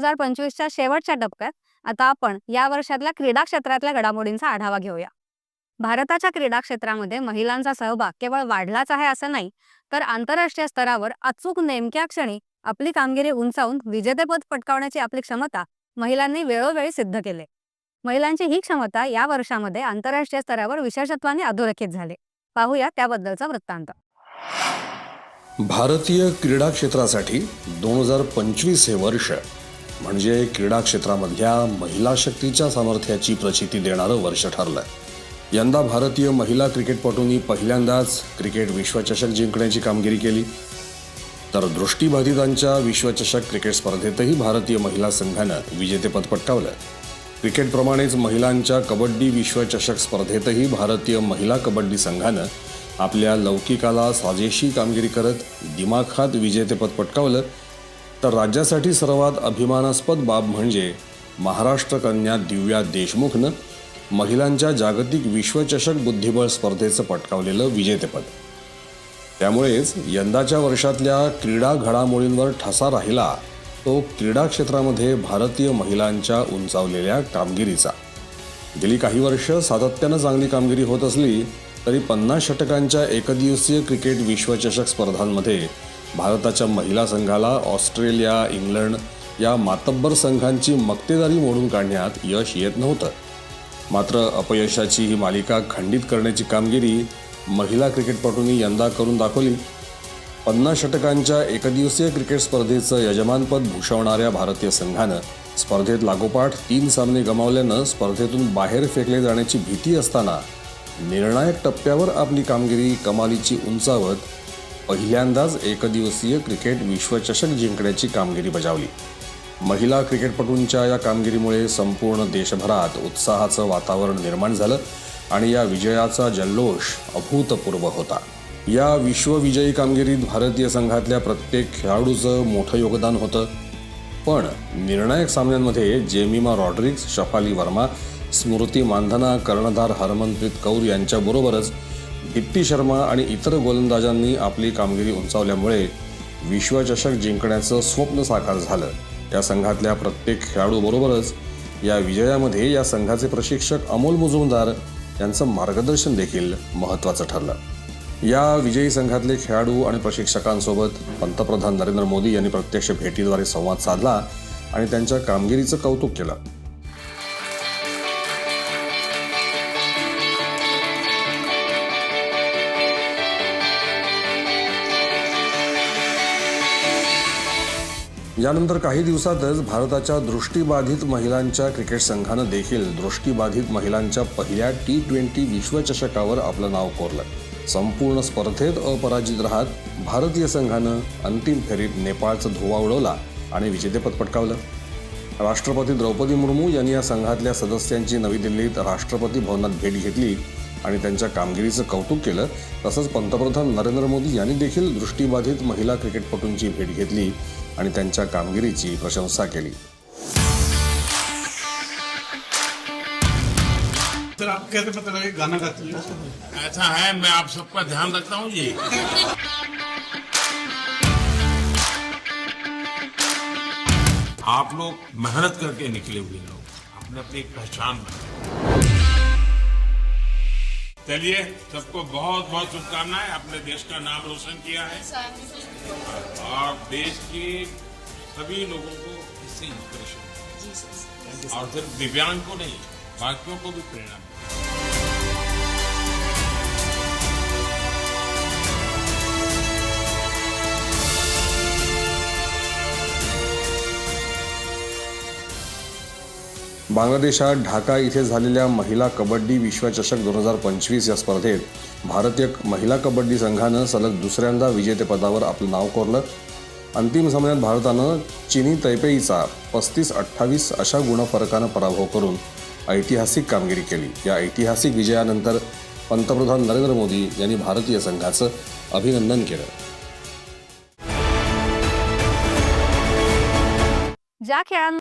2025च्या शेवटच्या टप्प्यात आता आपण या वर्षातल्या क्रीडा क्षेत्रातल्या घडामोडींचा आढावा घेऊया. भारताच्या क्रीडा क्षेत्रामध्ये महिलांचा सहभाग केवळ वाढलाच आहे असं नाही, तर आंतरराष्ट्रीय स्तरावर अचूक नेमक्या क्षणी आपली कामगिरी उंचावून विजेतेपद पटकावण्याची आपली क्षमता महिलांनी वेळोवेळी सिद्ध केले. महिलांची ही क्षमता या वर्षामध्ये आंतरराष्ट्रीय स्तरावर विशेषत्वाने अधोरेखित झाले. पाहूया त्याबद्दलचा वृत्तांत. भारतीय क्रीडा क्षेत्रासाठी 2025 हे वर्ष म्हणजे क्रीडा क्षेत्रामधल्या महिला शक्तीच्या सामर्थ्याची प्रचिती देणारं वर्ष ठरलं. यंदा भारतीय महिला क्रिकेटपटूंनी पहिल्यांदाच क्रिकेट विश्वचषक जिंकण्याची कामगिरी केली. तर दृष्टिबाधितांच्या विश्वचषक क्रिकेट स्पर्धेतही भारतीय महिला संघानं विजेतेपद पटकावलं. क्रिकेटप्रमाणेच महिलांच्या कबड्डी विश्वचषक स्पर्धेतही भारतीय महिला कबड्डी संघानं आपल्या लौकिकाला साजेशी कामगिरी करत दिमाखात विजेतेपद पटकावलं. तर राज्यासाठी सर्वात अभिमानास्पद बाब म्हणजे महाराष्ट्र कन्या दिव्या देशमुखनं महिलांच्या जागतिक विश्वचषक बुद्धिबळ स्पर्धेचं पटकावलेलं विजेतेपद. त्यामुळेच यंदाच्या वर्षातल्या क्रीडा घडामोडींवर ठसा राहिला तो क्रीडा क्षेत्रामध्ये भारतीय महिलांच्या उंचावलेल्या कामगिरीचा. गेली काही वर्ष सातत्यानं चांगली कामगिरी होत असली तरी 50 षटकांच्या एकदिवसीय क्रिकेट विश्वचषक स्पर्धांमध्ये भारताच्या महिला संघाला ऑस्ट्रेलिया, इंग्लंड या मातब्बर संघांची मक्तेदारी मोडून काढण्यात यश येत नव्हतं. मात्र अपयशाची ही मालिका खंडित करण्याची कामगिरी महिला क्रिकेटपटूंनी यंदा करून दाखवली. 50 षटकांच्या एकदिवसीय क्रिकेट स्पर्धेचं यजमानपद भूषवणाऱ्या भारतीय संघानं स्पर्धेत लागोपाठ 3 सामने गमावल्यानं स्पर्धेतून बाहेर फेकले जाण्याची भीती असताना निर्णायक टप्प्यावर आपली कामगिरी कमालीची उंचावत पहिल्यांदाच एकदिवसीय क्रिकेट विश्वचषक जिंकण्याची कामगिरी बजावली. महिला क्रिकेटपटूंच्या या कामगिरीमुळे संपूर्ण देशभरात उत्साहाचं वातावरण निर्माण झालं आणि या विजयाचा जल्लोष अभूतपूर्व होता. या विश्वविजयी कामगिरीत भारतीय संघातल्या प्रत्येक खेळाडूचं मोठं योगदान होतं. पण निर्णायक सामन्यांमध्ये जेमिमा रॉड्रिग्स, शफाली वर्मा, स्मृती मानधना, कर्णधार हरमनप्रीत कौर यांच्याबरोबरच दीप्ती शर्मा आणि इतर गोलंदाजांनी आपली कामगिरी उंचावल्यामुळे विश्वचषक जिंकण्याचं स्वप्न साकार झालं. या संघातल्या प्रत्येक खेळाडूबरोबरच या विजयामध्ये या संघाचे प्रशिक्षक अमोल मुजुमदार यांचं मार्गदर्शन देखील महत्त्वाचं ठरलं. या विजयी संघातले खेळाडू आणि प्रशिक्षकांसोबत पंतप्रधान नरेंद्र मोदी यांनी प्रत्यक्ष भेटीद्वारे संवाद साधला आणि त्यांच्या कामगिरीचं कौतुक केलं. यानंतर काही दिवसातच भारताच्या दृष्टिबाधित महिलांच्या क्रिकेट संघानं देखील दृष्टिबाधित महिलांच्या पहिल्या T20 विश्वचषकावर आपलं नाव कोरलं. संपूर्ण स्पर्धेत अपराजित राहत भारतीय संघानं अंतिम फेरीत नेपाळचा धुव्वा उडवला आणि विजेतेपद पटकावलं. राष्ट्रपती द्रौपदी मुर्मू यांनी या संघातल्या सदस्यांची नवी दिल्लीत राष्ट्रपती भवनात भेट घेतली आणि त्यांच्या कामगिरीचं कौतुक केलं. तसंच पंतप्रधान नरेंद्र मोदी यांनी देखील दृष्टिबाधित महिला क्रिकेटपटूंची भेट घेतली आणि त्यांच्या कामगिरीची प्रशंसा केली. सर, आप कैसे पता लगा गाना गाती हैं? ऐसा है, मैं आप सबका ध्यान रखता हूँ जी. आप लोग मेहनत करके निकले हुए लोग, आपने अपनी एक पहचान बनाई. चलिए, सबको बहुत बहुत शुभकामनाएं. आपने देश का नाम रोशन किया है और देश के सभी लोगों को इससे इंस्पिरेशन और सिर्फ दिव्यांग को नहीं, बाकियों को भी प्रेरणा मिले. बांगलादेशात ढाका इथे झालेल्या महिला कबड्डी विश्वचषक 2025 या स्पर्धेत भारतीय महिला कबड्डी संघानं सलग दुसऱ्यांदा विजेतेपदावर आपलं नाव कोरलं. अंतिम सामन्यात भारतानं चीनी तैपेईचा 35-28 अशा गुणफरकानं पराभव करून ऐतिहासिक कामगिरी केली. या ऐतिहासिक विजयानंतर पंतप्रधान नरेंद्र मोदी यांनी भारतीय संघाचं अभिनंदन केलं. ज्या खेळांना